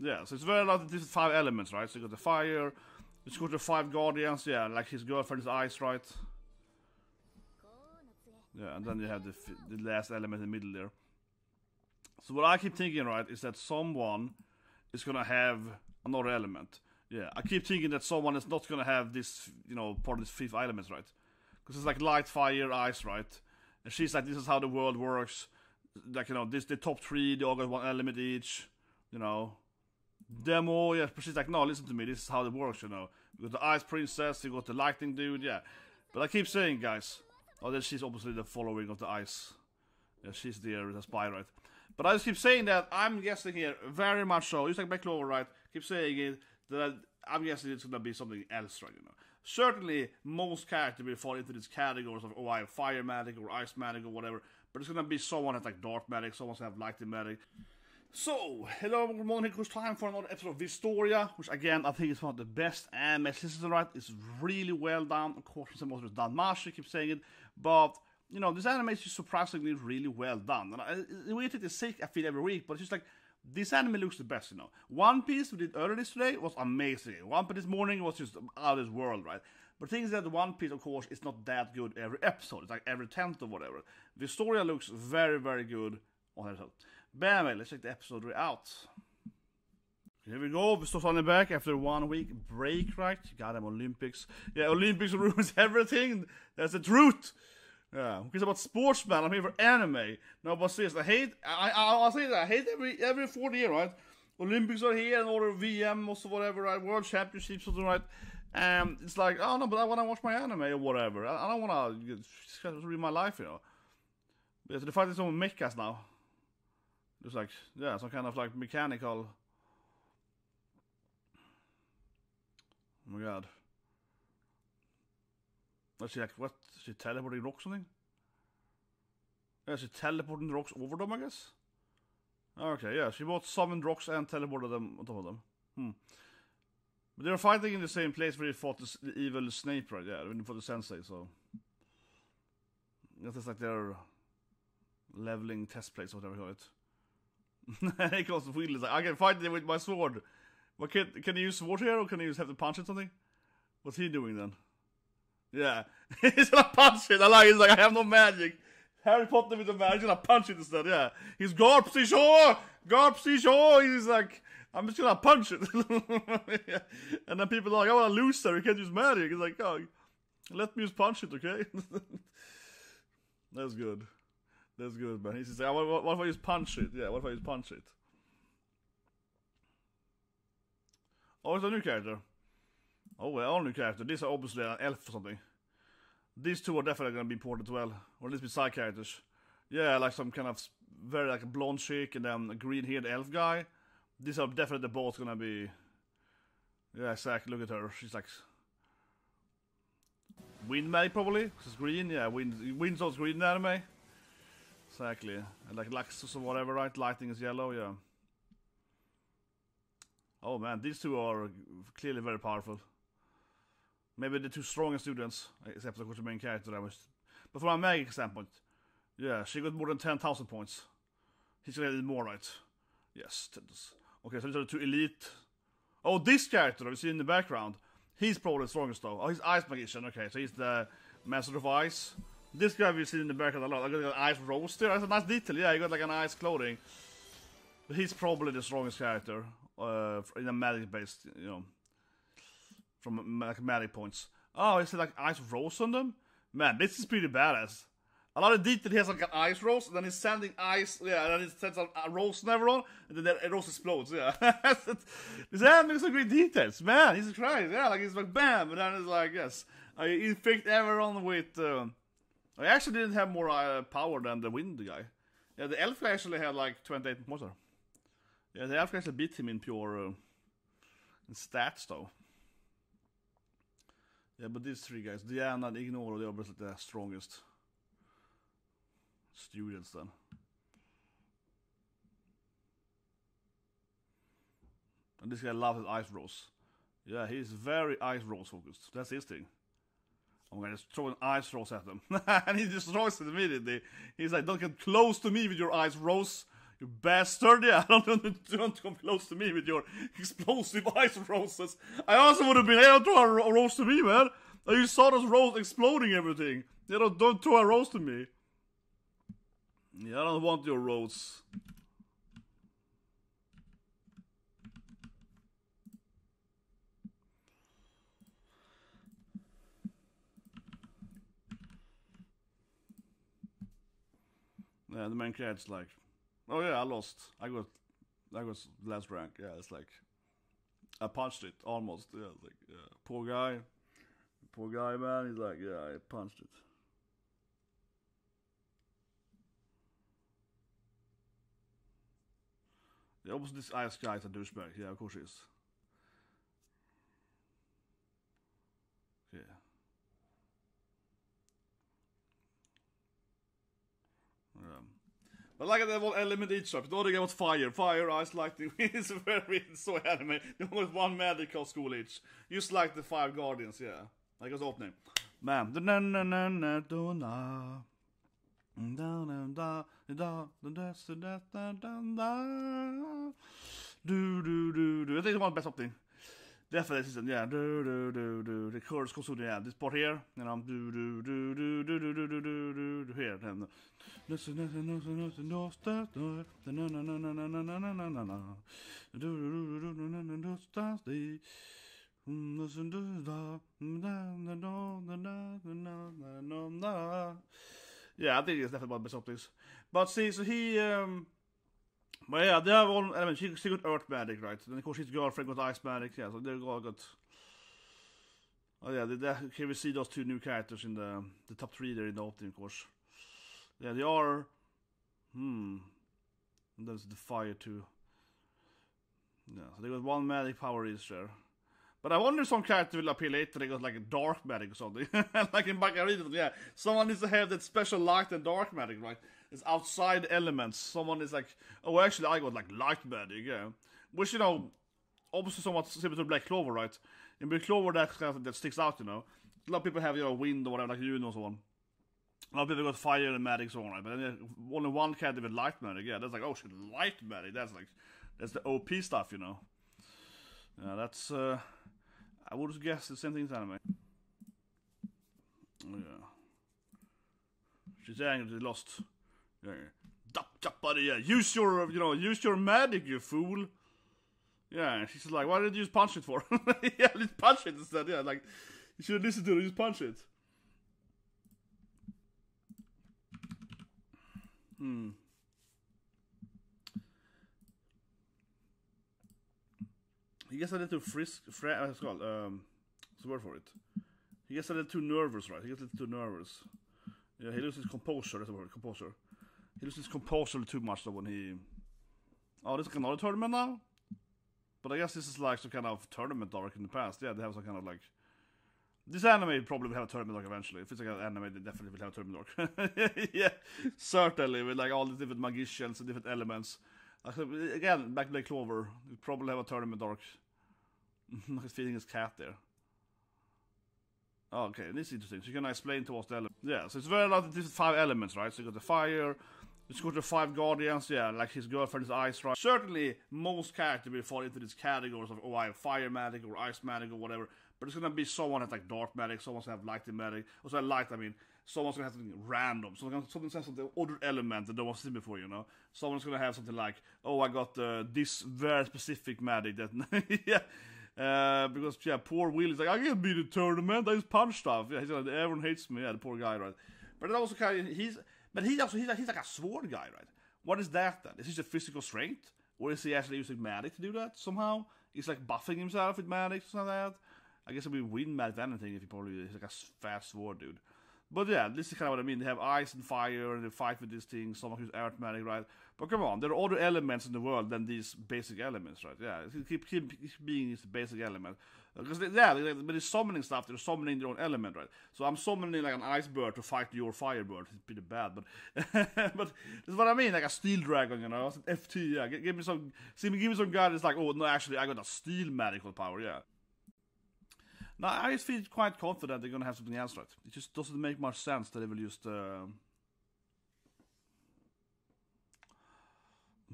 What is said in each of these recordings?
Yeah, so it's very lot of these 5 elements, right? So you got the fire, you got the 5 guardians, yeah, like his girlfriend is ice, right? Yeah, and then you have the last element in the middle there. So what I keep thinking, right, is that someone is gonna have another element. Yeah, I keep thinking that someone is not gonna have this, you know, part of this 5th element, right? Because it's like light, fire, ice, right? And she's like, this is how the world works. Like, you know, the top 3, they all got 1 element each, you know. Demo, yeah, but she's like, no, listen to me, this is how it works, you know. You got the ice princess, you got the lightning dude, yeah. But I keep saying, guys, oh, then she's obviously the following of the ice. Yeah, she's the spy, right? But I just keep saying that, I'm guessing here, very much so, just like Black Clover, right? Keep saying it, that I'm guessing it's gonna be something else, right, you know. Certainly, most characters will fall into these categories of, oh, I have fire magic or ice magic or whatever. But it's gonna be someone that's like dark magic, someone's gonna have lightning magic. So, hello, good morning, it's time for another episode of Wistoria, which again, I think is one of the best anime seasons, right? It's really well done, of course, some of it's Danmachi, keep saying it, but, you know, this anime is just surprisingly really well done. And the way it is sick, I feel every week, but it's just like, this anime looks the best, you know. One Piece we did earlier today was amazing. One Piece this morning was just out of this world, right? But the thing is that One Piece, of course, is not that good every episode. It's like every 10th or whatever. Wistoria looks very, very good on episode. But anyway, let's check the episode out. Here we go, Wistoria back after 1 week break, right? Goddamn Olympics. Yeah, Olympics ruins everything. That's the truth. Yeah, who cares about sports, man? I'm here for anime. No, but seriously, I'll say that, I hate every 4th year, right? Olympics are here and all the VM or whatever, right? World Championships or something, right? It's like, oh no, but I want to watch my anime or whatever. I don't want to read my life, you know. But they're fighting some mechas now. It's like, yeah, some kind of like mechanical. Oh my god. Is she like, what? Is she teleporting rocks or something? Yeah, she teleporting the rocks over them, I guess? Okay, yeah, she both summoned rocks and teleported them on top of them. But they were fighting in the same place where they fought the evil Snape, right? Yeah, for the sensei, so. That is like their leveling test place, or whatever you call it. He calls the wheel, like, I can fight them with my sword. What can he use sword here, or can he have to punch it something? What's he doing then? Yeah, he's gonna punch it. I like it. He's like, I have no magic. Harry Potter with the magic, he's gonna punch it instead. Yeah, he's Garpsy Shaw. He's like, I'm just gonna punch it. Yeah. And then people are like, I want to lose there. You can't use magic. He's like, oh, let me just punch it, okay? That's good. That's good, man. He's like, what if I just punch it? Yeah, what if I just punch it? Oh, it's a new character. Oh, well, new character. These are obviously an elf or something. These two are definitely going to be important as well. Or at least be side characters. Yeah, like some kind of very like a blonde chick and then a green-haired elf guy. These are definitely both going to be... Yeah, exactly. Look at her. She's like... Wind magic, probably. She's green. Yeah, wind sounds green in anime. Exactly. And like Laxus or whatever, right? Lightning is yellow, yeah. Oh man, these two are clearly very powerful. Maybe the 2 strongest students, except of course the main character. But from a magic standpoint, yeah, she got more than 10,000 points. He's gonna need more, right? Yes. Okay, so these are the 2 elite. Oh, this character we see in the background, he's probably the strongest though. Oh, he's ice magician. Okay, so he's the master of ice. This guy we see in the background a lot. I got an ice rose there. That's a nice detail. Yeah, he got like an ice clothing. But he's probably the strongest character in a magic-based, you know. From like magic points. Oh, is it like ice rose on them? Man, this is pretty badass. A lot of detail. He has like an ice rose, and then he's sending ice. Yeah, and then he sends a rose never on, and then the rose explodes. Yeah, this anime has some great details. Man, he's crazy. Yeah, like he's like bam, and then it's like yes, I infect everyone with. I actually didn't have more power than the wind guy. Yeah, the elf guy actually had like 28 more. Yeah, the elf guy actually beat him in pure in stats though. Yeah, but these 3 guys, Diana and Ignore, they are basically the strongest students then. And this guy loves his ice rose. Yeah, he's very ice rose focused. That's his thing. I'm gonna just throw an ice rose at them. And he destroys it immediately. He's like, don't get close to me with your ice rose. You bastard, yeah, don't come close to me with your explosive ice roses. I also would have been able to throw a rose to me, man. You saw those roses exploding everything. You know, don't throw a rose to me. Yeah, I don't want your rose. Yeah, the main character's like, oh yeah, I lost. I got last rank. Yeah, it's like, I punched it almost. Yeah, it's like, yeah, poor guy, man. He's like, yeah, I punched it. Yeah, obviously this ice guy is a douchebag. Yeah, of course he is. Yeah. But like that one element each up. The other game was fire. Fire, ice, lightning. It's very so anime. There was one medical school each. Just like the five guardians, yeah. Like it was opening. Man. I think it's one best opening. Definitely season, yeah. The chorus goes through, yeah. This part here, and I'm here. And yeah, I think it's definitely one of the best openings. But see, so he but yeah, they have all elements. She got Earth Magic, right? And of course his girlfriend got Ice Magic, yeah, so they all got. Oh yeah, here we see those two new characters in the top 3 there in the opening, of course. Yeah, they are. And there's the fire too. Yeah, so they got one magic power each there. But I wonder if some character will appear later. They got like a dark magic or something, like in Baccarat. Yeah, someone needs to have that special light and dark magic, right? It's outside elements. Someone is like, oh, actually, I got like light magic, yeah. Which, you know, obviously somewhat similar to Black Clover, right? In Black Clover, that's kind of that sticks out, you know. A lot of people have, you know, wind or whatever, like you know, so on. A lot of people got fire and magic, so on, right? But then only one character with light magic, yeah. That's like, oh shit, light magic. That's like, that's the OP stuff, you know. Yeah, that's, I would guess the same thing as anime. Oh, yeah. She's angry, they lost. Yeah. Buddy, yeah. Use your magic, you fool. Yeah, and she's like, why did you use punch it for? Yeah, just punch it instead. Yeah, like, you should listen to it, just punch it. He gets a little what's it called? What's the word for it? He gets a little too nervous, right? He gets a little too nervous. Yeah, he loses composure, that's the word, composure. He loses composure too much though when he... Oh, this is another tournament now? But I guess this is like some kind of tournament arc in the past. Yeah, they have some kind of like... This anime probably will have a tournament arc eventually. If it's like an anime, they definitely will have a tournament arc. Yeah, certainly, with like all the different magicians and different elements. Again, back to Black Clover, we probably have a tournament arc. He's feeding his cat there. Oh, okay, this is interesting. So you can explain to us the elements. Yeah, so it's very lot of different 5 elements, right? So you got the fire, you got the 5 guardians, yeah, like his girlfriend is ice, right? Certainly, most characters will fall into these categories of, oh, I have fire magic or ice magic or whatever. But it's gonna be someone that's like dark magic, someone's gonna have light magic. Or so light, I mean, someone's gonna have something random. Someone's gonna have something other element that no one's seen before, you know? Someone's gonna have something like, oh, I got this very specific magic that, yeah. Because yeah, poor Will is like, I can't beat the tournament. I just punch stuff. Yeah, he's like, everyone hates me. Yeah, the poor guy, right? But then also kind of he's like a sword guy, right? What is that then? Is he just physical strength, or is he actually using magic to do that somehow? He's like buffing himself with magic or something like that. I guess it would be win magic anything if he probably is like a fast sword dude. But yeah, this is kind of what I mean. They have ice and fire, and they fight with these things. Someone who's earth magic, right? But come on, there are other elements in the world than these basic elements, right? Yeah, keep being this basic element. Because but they're summoning stuff. They're summoning their own element, right? So I'm summoning like an ice bird to fight your fire bird. It's pretty bad, but but that's what I mean. Like a steel dragon, you know? FT, yeah. Give me some guy that's like, oh no, actually I got a steel magical power, yeah. Now, I just feel quite confident they're gonna have something else, right? It just doesn't make much sense that they will just...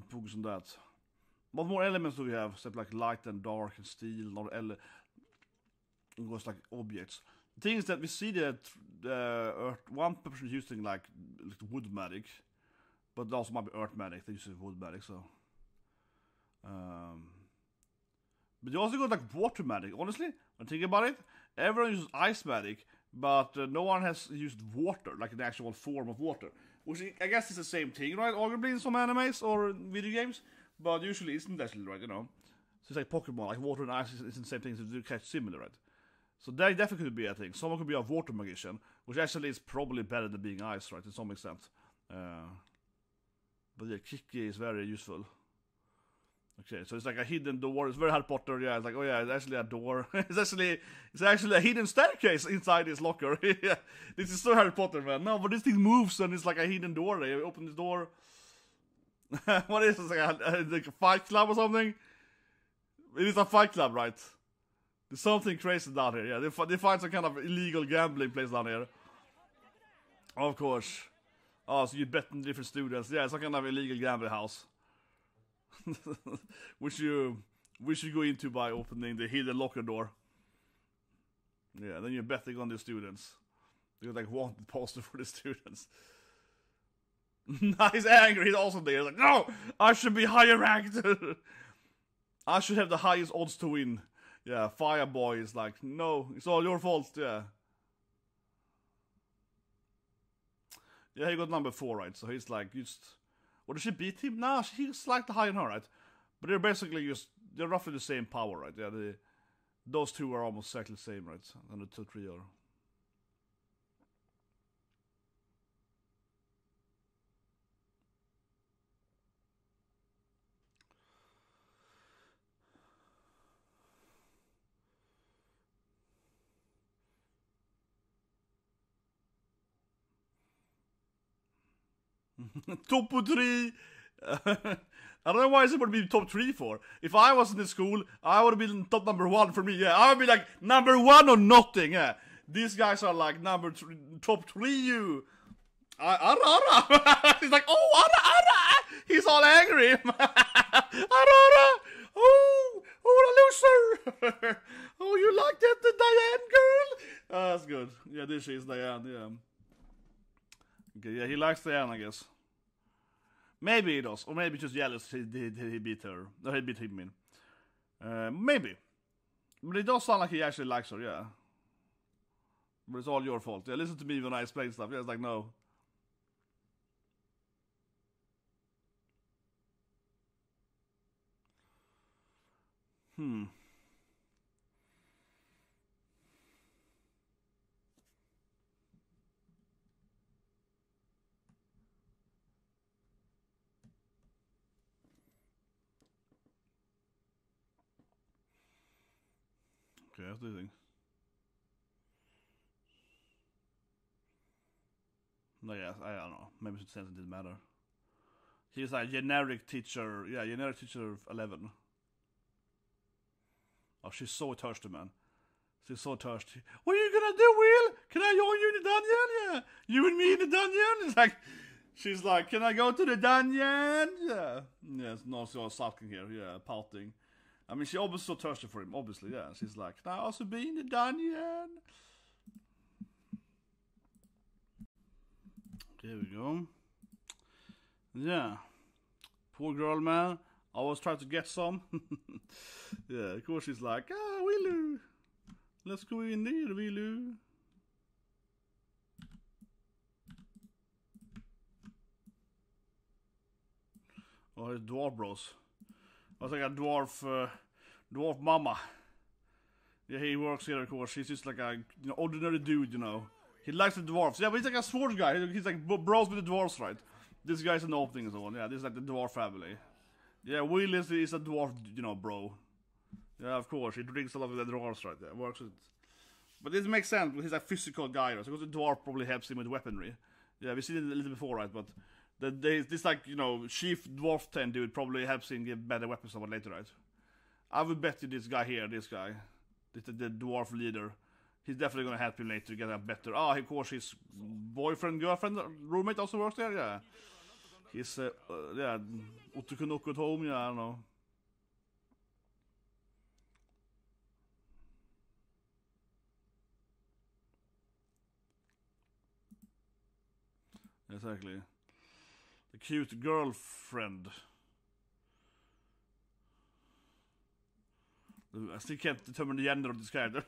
Focus on that. What more elements do we have? Except like light and dark and steel, not it goes like objects. The thing is that we see that Earth, one person is using like wood magic, but it also might be earth magic. They use wood magic, so. But you also got like water magic. Honestly, when I think about it, everyone uses ice magic, but no one has used water, like an actual form of water. Which I guess is the same thing, right? Arguably in some animes or video games, but usually isn't actually, right? You know, so it's like Pokemon, like water and ice isn't the same thing, so they catch similar, right? So that definitely could be a thing. Someone could be a water magician, which actually is probably better than being ice, right? To some extent. But yeah, Kiki is very useful. Okay, so it's like a hidden door. It's very Harry Potter. Yeah, it's like, oh yeah, it's actually a door. it's actually a hidden staircase inside this locker. Yeah, this is so Harry Potter, man. No, but this thing moves and it's like a hidden door. They open this door. What is this? Like a fight club or something? It is a fight club, right? There's something crazy down here. Yeah, they find some kind of illegal gambling place down here. Of course. Oh, so you bet on different students. Yeah, it's some kind of illegal gambling house. which you go into by opening the hidden locker door. Yeah, then you're betting on the students. You got like wanted poster for the students. He's angry. He's also there. He's like, no, I should be higher ranked. I should have the highest odds to win. Yeah, Fireboy is like, no, it's all your fault. Yeah. Yeah, he got number 4, right? So he's like, or did she beat him? Nah, he's slightly higher than her, right? But they're basically they're roughly the same power, right? Yeah, those two are almost exactly the same, right? And the 2-3 are. Top 3. I don't know why it would be top 3 for. If I was in the school, I would have been top number 1 for me. Yeah, I would be like number 1 or nothing. Yeah, these guys are like top 3. You, Ara. He's like, oh, Ara. He's all angry. Ara. Oh, a loser. Oh, you like that, the Diane girl? That's good. Yeah, this is Diane. Yeah. Okay, yeah, he likes Diane, I guess. Maybe he does, or maybe just jealous he beat her. No, he beat him in. Maybe. But it does sound like he actually likes her, yeah. But it's all your fault. Yeah, listen to me when I explain stuff. Yeah, it's like, no. Okay, what do you think? No, yeah, I don't know. Maybe it didn't matter. He's a generic teacher. Yeah, generic teacher of 11. Oh, she's so thirsty, man. She's so thirsty. What are you gonna do, Will? Can I join you in the dungeon? Yeah. You and me in the dungeon? It's like, she's like, can I go to the dungeon? Yeah. Yeah, it's not so sulking here. Yeah, pouting. I mean, she's obviously so thirsty for him, obviously, yeah. She's like, can I also be in the dungeon? There we go. Yeah. Poor girl, man. I was trying to get some. Yeah, of course she's like, Willu. Let's go in there, Willu. Oh, it's dwarf bros. I was like a dwarf mama. Yeah, he works here, of course. He's just like a ordinary dude, you know. He likes the dwarves. Yeah, but he's like a swords guy. He's like bros with the dwarves, right? This guy's an opening and so on. Yeah, this is like the dwarf family. Yeah, Will is a dwarf, bro. Yeah, of course. He drinks a lot of the dwarves, right? Yeah, works with. But this makes sense. He's a physical guy, right? So because the dwarf probably helps him with weaponry. Yeah, we've seen it a little before, right? But this like chief dwarf 10 dude probably helps him get better weapons or what later, right? I would bet you this guy here, the dwarf leader, he's definitely gonna help him later to get a better. Of course, his boyfriend, girlfriend, roommate also works there. Yeah, He's yeah, Otokunoko at home, yeah, I don't know. Exactly. The cute girlfriend. I still can't determine the gender of this character.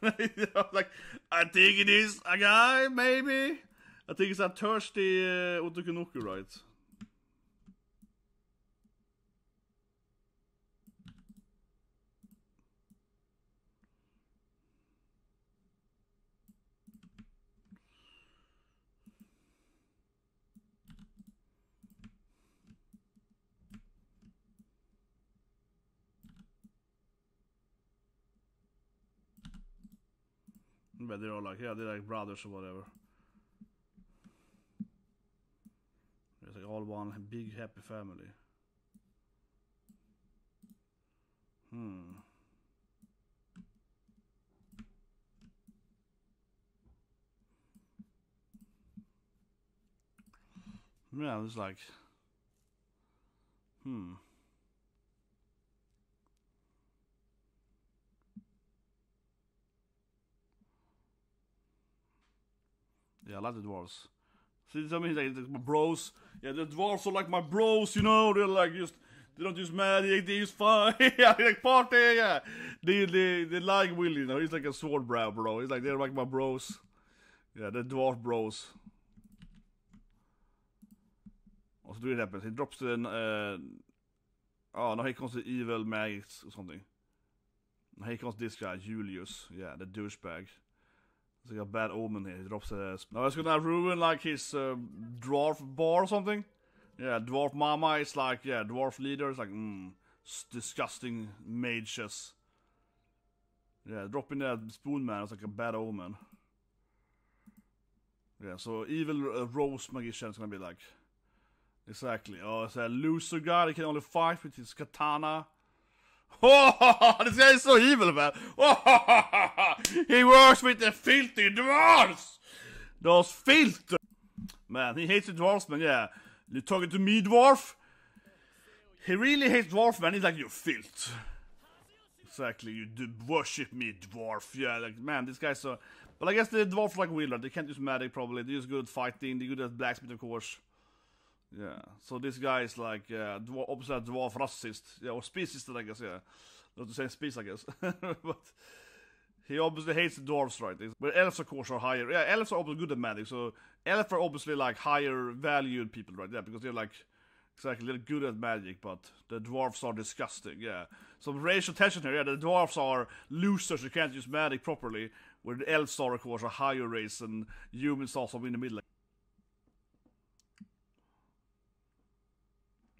Like, I think it is a guy, maybe. I think it's a thirsty Otokunoku, right? But they're all like, yeah, they're like brothers or whatever. It's like all one big happy family. Yeah, it's like, Yeah, I like the dwarves. See, I mean, like my bros. Yeah, the dwarves are like my bros, you know. They're like they don't use magic, they use fire. Yeah, they like party. Yeah, they like Will, you know. He's like a sword bro. He's like they're like my bros. Yeah, the dwarf bros. Och så då det happens. He drops the now here comes the evil magics or something. Now here comes this guy, Julius. Yeah, the douchebag. It's like a bad omen here. He drops a... Now it's gonna ruin like his dwarf bar or something. Yeah, dwarf mama is like, yeah, dwarf leader is like, disgusting mages. Yeah, dropping that spoon man is like a bad omen. Yeah, so evil rose magician is gonna be like... Exactly. Oh, it's a loser guy that can only fight with his katana. Oh, this guy is so evil, man. Oh, he works with the filthy dwarves. Those filth. Man, he hates the dwarves, man. Yeah, you talking to me, dwarf? He really hates dwarf, man. He's like, you filth. Exactly, you do worship me, dwarf. Yeah, like, man, this guy's so... But I guess the dwarf like Wheeler. They can't use magic, probably. They're just good at fighting. They're good at blacksmith, of course. Yeah, so this guy is like opposite dwarf racist, yeah, or speciesist, I guess, yeah. Not the same species, I guess. But he obviously hates the dwarves, right? But elves, of course, are higher. Yeah, elves are obviously good at magic, so elves are obviously like higher valued people, right? Yeah, because they're like, exactly, they're good at magic, but the dwarves are disgusting, yeah. So racial tension here, yeah, the dwarves are losers who can't use magic properly, where the elves are, of course, a higher race, and humans also in the middle.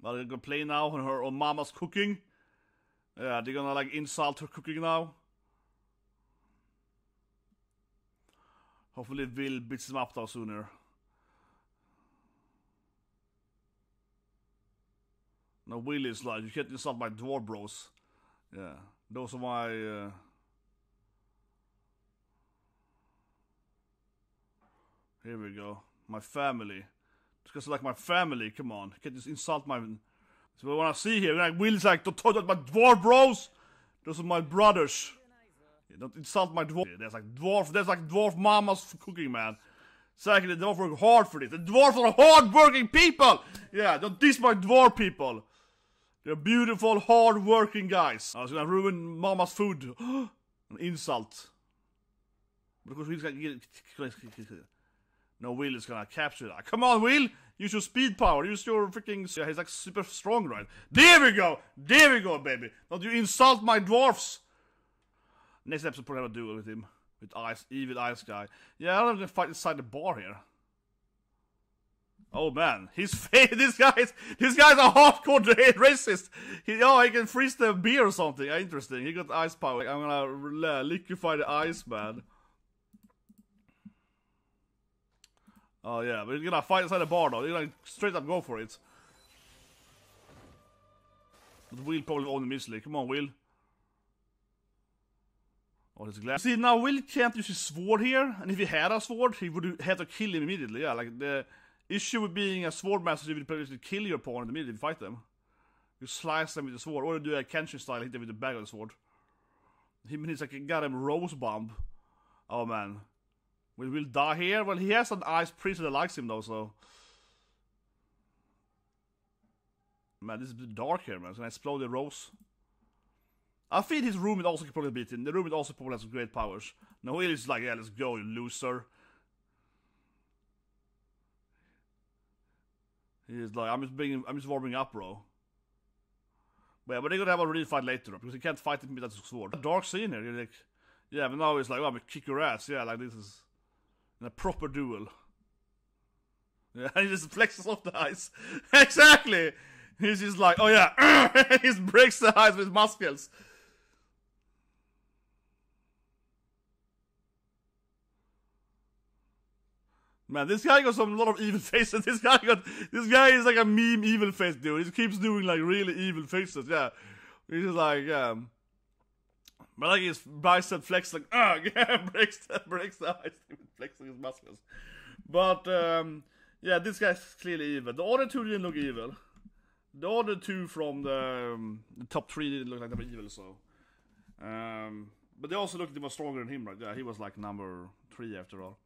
Well, they're gonna play now on Mama's cooking. Yeah, they're gonna like insult her cooking now. Hopefully Will beats them up though sooner. No, Will is like, you can't insult my dwarf bros. Yeah, those are my... Here we go. My family. Because like my family, come on. You can't just insult my... So what I see here, like Will's like, don't talk about my dwarf bros! Those are my brothers. Yeah, don't insult my dwarf. Yeah, that's like dwarf mama's cooking, man. Secondly, the dwarf work hard for this. The dwarves are hard-working people! Yeah, don't diss my dwarf people. They're beautiful, hard-working guys. I was gonna ruin mama's food. An insult. But of course, Will's gonna... No, Will is gonna capture that. Come on, Will! Use your speed power. Use your freaking... Yeah, he's like super strong, right? There we go! There we go, baby! Don't you insult my dwarfs! Next episode, probably have a duel with him. With evil ice guy. Yeah, I don't have to fight inside the bar here. Oh man, his face. This guy's a hardcore racist. He can freeze the beer or something. Interesting. He got ice power. I'm gonna liquefy the ice, man. Oh yeah, but he's gonna fight inside the bar though. He's gonna straight up go for it. But Will probably own immediately. Come on, Will. Oh, it's glass. See, now Will can't use his sword here, and if he had a sword, he would have to kill him immediately. Yeah, like issue with being a sword master is you will probably kill your opponent immediately if you fight them. You slice them with the sword, or you do a Kenshin style, hit them with the back of the sword. He needs like a goddamn rose bomb. Oh man. Will die here? Well, he has an ice priest that likes him though, so. Man, this is dark here, man. It's gonna explode the rose. I feel his roommate also can probably beat him. The roommate also probably has great powers. No, he is like, yeah, let's go, you loser. He's like, I'm just warming up, bro. But yeah, but they're gonna have a real fight later, because he can't fight him with that sword. Dark scene here, you're like, yeah, but now it's like, oh, I'm gonna kick your ass. Yeah, like this is in a proper duel. Yeah, he just flexes off the ice. Exactly! He's just like, oh yeah, he just breaks the ice with his muscles. Man, this guy got a lot of evil faces. This guy is like a meme evil face dude. He keeps doing like really evil faces, yeah. He's just like, but like his bicep flex like, yeah, breaks the ice flexing his muscles. But, yeah, this guy's clearly evil. The other two didn't look evil. The other two from the top 3 didn't look like they were evil, so. But they also looked more stronger than him, right? Yeah, he was like number 3 after all.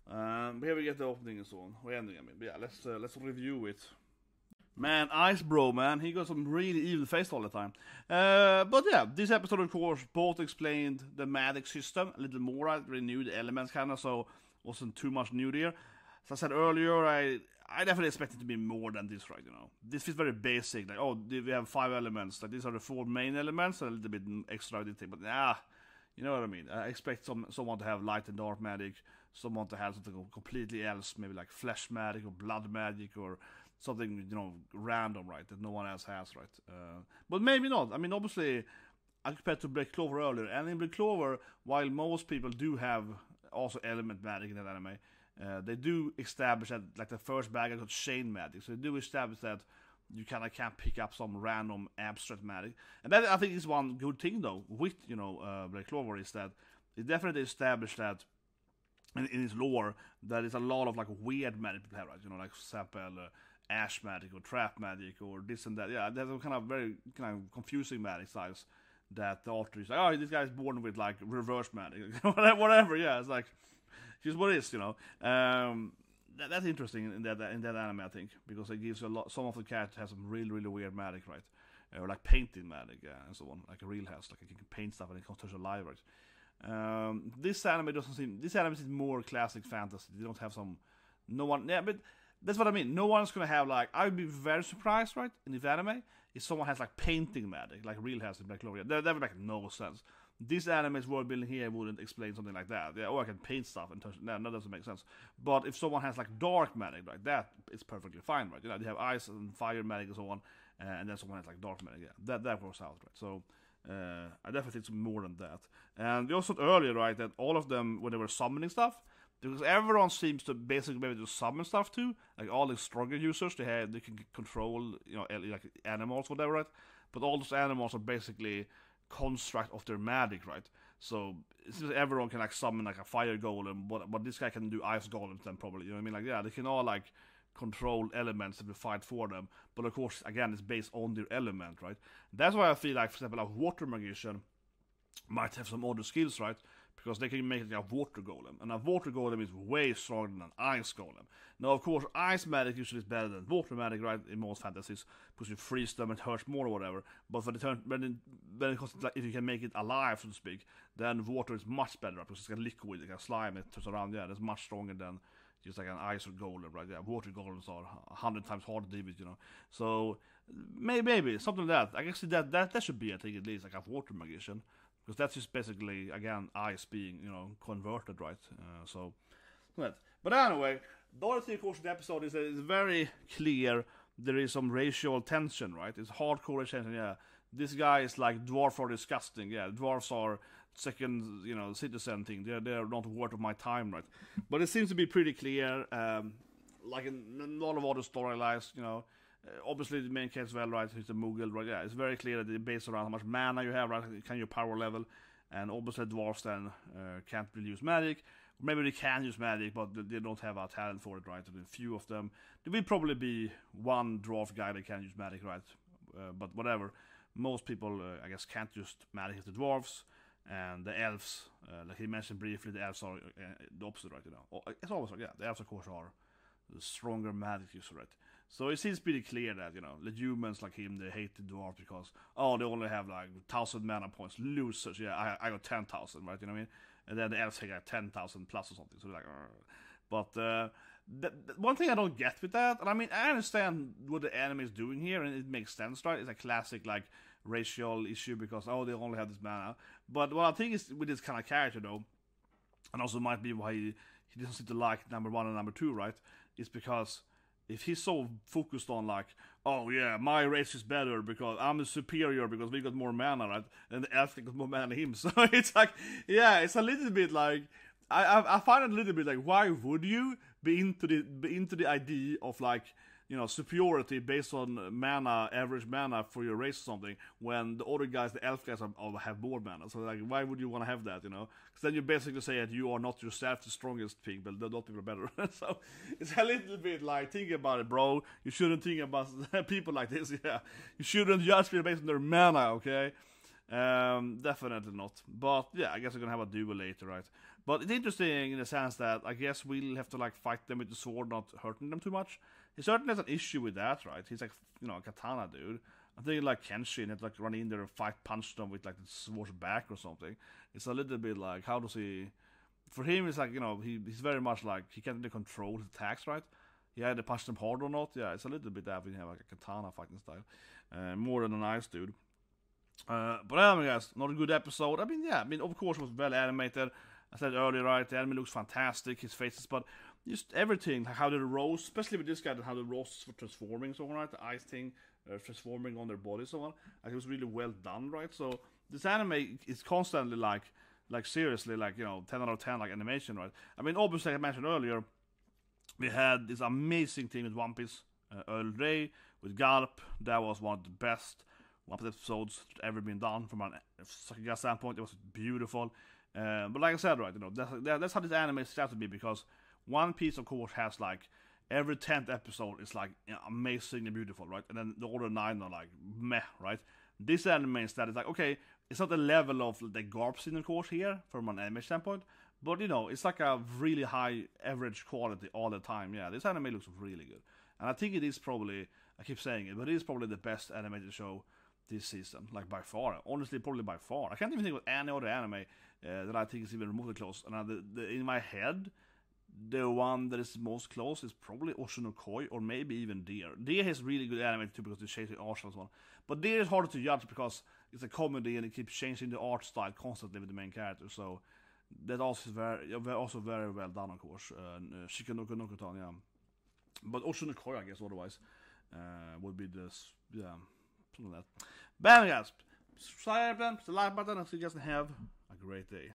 But here we get the opening and so on. We're ending, I mean. But yeah, let's review it. Man, Ice Bro, man, he got some really evil face all the time. But yeah, this episode, of course, both explained the magic system a little more. I renewed the elements kind of, so wasn't too much new there. As I said earlier, I definitely expected to be more than this, right? You know, this feels very basic. Like, oh, we have 5 elements. Like, these are the 4 main elements, and a little bit extra detail. But you know what I mean. I expect someone to have light and dark magic, someone to have something completely else, maybe like flesh magic or blood magic or something, you know, random, right? That no one else has, right? But maybe not. I mean, obviously, I compared to Black Clover earlier, and in Black Clover, while most people do have also element magic in that anime. They do establish that, like the first bag I got chain magic, so they do establish that you kind of can't pick up some random abstract magic, and that I think is one good thing though with Black Clover is that it definitely established that in its lore that it's a lot of like weird magic people have, right? You know, like for example, ash magic or trap magic or this and that. Yeah, there's a kind of very kind of confusing magic styles that the author is like, oh, this guy's born with like reverse magic, whatever. Yeah, it's like. Just what it is, you know. That's interesting in that anime, I think, because it gives you a lot. Some of the characters have some really weird magic, right? Or like painting magic, and so on. Like a real has, like you can paint stuff and it comes to life, right? This anime doesn't seem. This anime is more classic fantasy. They don't have some. No one. Yeah, but that's what I mean. No one's gonna have like. I would be very surprised, right? In this anime, if someone has like painting magic, like real has in Black Clover. That would make no sense. This anime's world building here wouldn't explain something like that. Yeah, I can paint stuff and touch. No, that doesn't make sense. But if someone has like dark magic, right, that is perfectly fine, right? You know, they have ice and fire magic and so on, and then someone has like dark magic. Yeah, that works out, right? So I definitely think it's more than that. And we also said earlier, right, that all of them when they were summoning stuff, because everyone seems to basically be able to summon stuff too. Like all the stronger users, they can control, you know, like animals, whatever, right? But all those animals are basically construct of their magic, right? So everyone can like summon like a fire golem, but this guy can do ice golems then probably, you know what I mean? Like, yeah, they can all like control elements if we fight for them, but of course again it's based on their element, right? That's why I feel like, for example, a water magician might have some other skills, right? Because they can make it like a water golem, and a water golem is way stronger than an ice golem. Now, of course, ice magic usually is better than water magic, right? In most fantasies, because you freeze them, it hurts more or whatever. But for the turn, when it comes to, like, if you can make it alive, so to speak, then water is much better, right? Because it's like a liquid, like a slime, it turns around. Yeah, that's much stronger than just like an ice or golem, right? Yeah, water golems are 100 times harder to deal with, you know. So maybe something like that. I guess that should be, I think, at least like a water magician. Because that's just basically, again, ice being, you know, converted, right? But anyway, the other thing, of course, in the episode is that it's very clear there is some racial tension, right? It's hardcore tension, yeah. This guy is like, dwarves are disgusting, yeah. Dwarves are second, you know, citizen thing. They're not worth of my time, right? But it seems to be pretty clear, like in a lot of other storylines, you know. Obviously, the main case, well, right, he's a Mughal, right? Yeah, it's very clear that it's based around how much mana you have, right? Can your power level, and obviously dwarves then can't really use magic. Maybe they can use magic, but they don't have a talent for it, right? And a few of them, there will probably be one dwarf guy that can use magic, right? But whatever, most people, I guess, can't use magic as the dwarves, and the elves, like he mentioned briefly, the elves are the opposite, right? You know, it's always like, yeah, the elves of course are the stronger magic user, right? So it seems pretty clear that, you know, the humans like him, they hate the dwarf because, oh, they only have like 1,000 mana points, losers. Yeah, I got 10,000, right? You know what I mean? And then the elves take like 10,000 plus or something. So they're like, but one thing I don't get with that, and I mean, I understand what the anime is doing here, and it makes sense, right? It's a classic like racial issue because, oh, they only have this mana. But what I think is with this kind of character though, and also might be why he doesn't seem to like number 1 and number 2, right? Is because if he's so focused on like, oh yeah, my race is better because I'm superior because we got more mana, right? And the elf got more mana than him. So it's like, yeah, it's a little bit like, I find it a little bit like, why would you be into the idea of like, you know, superiority based on mana, average mana for your race or something, when the other guys, the elf guys, have more mana. So like, why would you want to have that, you know? Because then you basically say that you are not yourself the strongest thing, but the other people are better. So it's a little bit like, think about it, bro. You shouldn't think about people like this, yeah. You shouldn't judge people based on their mana, okay? Definitely not. But yeah, I guess we're gonna have a duel later, right? But it's interesting in the sense that I guess we'll have to like fight them with the sword, not hurting them too much. He certainly has an issue with that, right? He's like, you know, a katana dude. I think like Kenshin had like run in there and punch them with like the sword's back or something. It's a little bit like, how does he? For him, it's like, you know, he's very much like he can't really control his attacks, right? He either punch them hard or not. Yeah, it's a little bit that we have like a katana fighting style, more than a nice dude. But anyway, guys, not a good episode. I mean, yeah, I mean, of course, it was well animated. I said earlier, right? The anime looks fantastic. His faces, but just everything, like how the rose, especially with this guy, how the roses were transforming, so on, right? The ice thing transforming on their body, so on. Like, it was really well done, right? So this anime is constantly like seriously, like, you know, 10 out of 10, like animation, right? I mean, obviously, like I mentioned earlier, we had this amazing thing with One Piece, Earl Grey with Gulp. That was one of the best One Piece episodes ever been done from a Saga standpoint. It was beautiful. But like I said, right, you know, that's how this anime is set to be, because One Piece, of course, has like every 10th episode is like, you know, amazing and beautiful, right? And then the other 9 are like meh, right? This anime instead is like, okay, it's not the level of the GARP scene, of course, here from an anime standpoint, but you know, it's like a really high average quality all the time. Yeah, this anime looks really good, and I think it is probably, I keep saying it, but it is probably the best animated show this season, like by far. Honestly, probably by far. I can't even think of any other anime that I think is even remotely close. And in my head, the one that is most close is probably Oshinokoi, or maybe even Deer. Deer has really good anime too, because they change the art style and so on. But Deer is harder to judge because it's a comedy and it keeps changing the art style constantly with the main character. So that also is very well done, of course. Shikanoko Nokotan, yeah. But Oshinokoi, I guess, otherwise, would be this, yeah, something like that. But guys, subscribe, press the like button, and so you guys have a great day.